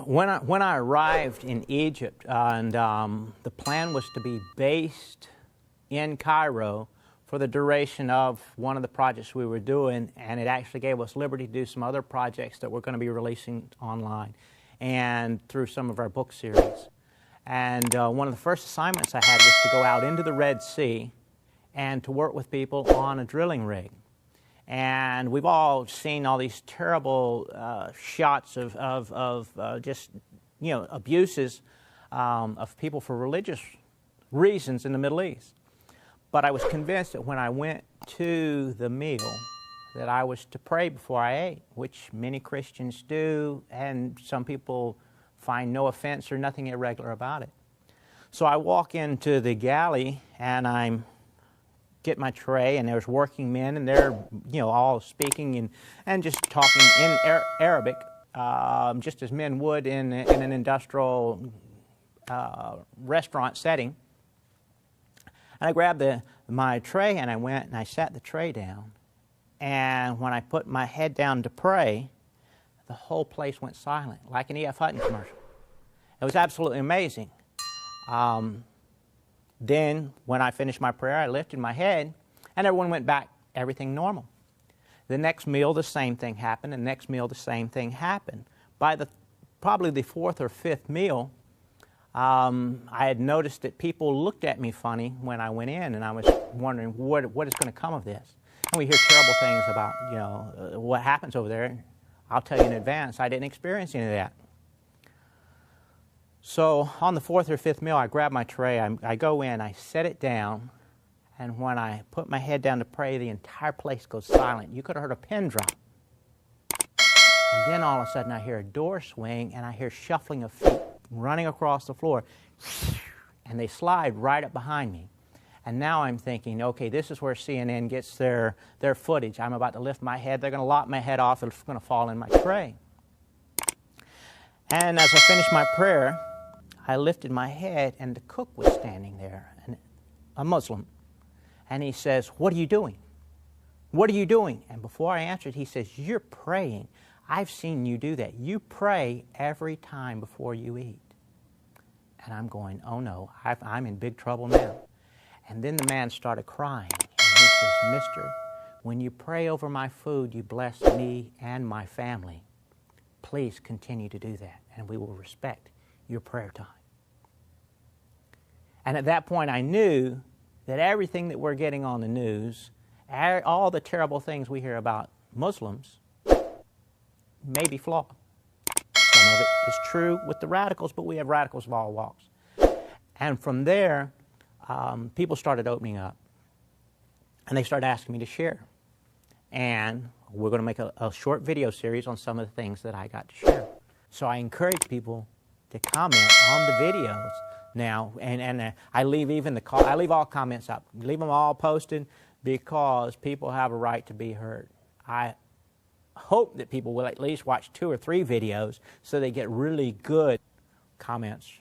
when I arrived in Egypt, and the plan was to be based in Cairo for the duration of one of the projects we were doing, and it actually gave us liberty to do some other projects that we're going to be releasing online and through some of our book series. And one of the first assignments I had was to go out into the Red Sea and to work with people on a drilling rig. And we've all seen all these terrible shots of just, you know, abuses of people for religious reasons in the Middle East. But I was convinced that when I went to the meal that I was to pray before I ate, which many Christians do, and some people find no offense or nothing irregular about it. So I walk into the galley and I get my tray, and there's working men, and they're, you know, all speaking and just talking in Arabic, just as men would in an industrial restaurant setting. And I grabbed my tray and I went and I sat the tray down. And when I put my head down to pray, the whole place went silent, like an E.F. Hutton commercial. It was absolutely amazing. Then, when I finished my prayer, I lifted my head, and everyone went back, everything normal. The next meal, the same thing happened. The next meal, the same thing happened. By probably the fourth or fifth meal, I had noticed that people looked at me funny when I went in, and I was wondering what is going to come of this. And we hear terrible things about, you know, what happens over there. I'll tell you in advance, I didn't experience any of that. So on the fourth or fifth meal, I grab my tray, I go in, I set it down, and when I put my head down to pray, the entire place goes silent. You could have heard a pin drop. And then all of a sudden I hear a door swing, and I hear shuffling of feet running across the floor, and they slide right up behind me. And now I'm thinking, okay, this is where CNN gets their footage. I'm about to lift my head, they're going to lop my head off, it's going to fall in my tray. And as I finished my prayer, I lifted my head, and the cook was standing there, a Muslim. And he says, "What are you doing? What are you doing?" And before I answered, he says, "You're praying. I've seen you do that. You pray every time before you eat." And I'm going, oh no, I'm in big trouble now. And then the man started crying. And he says, "Mister, when you pray over my food, you bless me and my family. Please continue to do that, and we will respect your prayer time." And at that point, I knew that everything that we're getting on the news, all the terrible things we hear about Muslims, may be flawed. Some of it is true with the radicals, but we have radicals of all walks. And from there, people started opening up, and they started asking me to share. And we're going to make a short video series on some of the things that I got to share. So I encourage people to comment on the videos now, and I leave I leave all comments up, leave them all posted, because people have a right to be heard. I hope that people will at least watch 2 or 3 videos so they get really good comments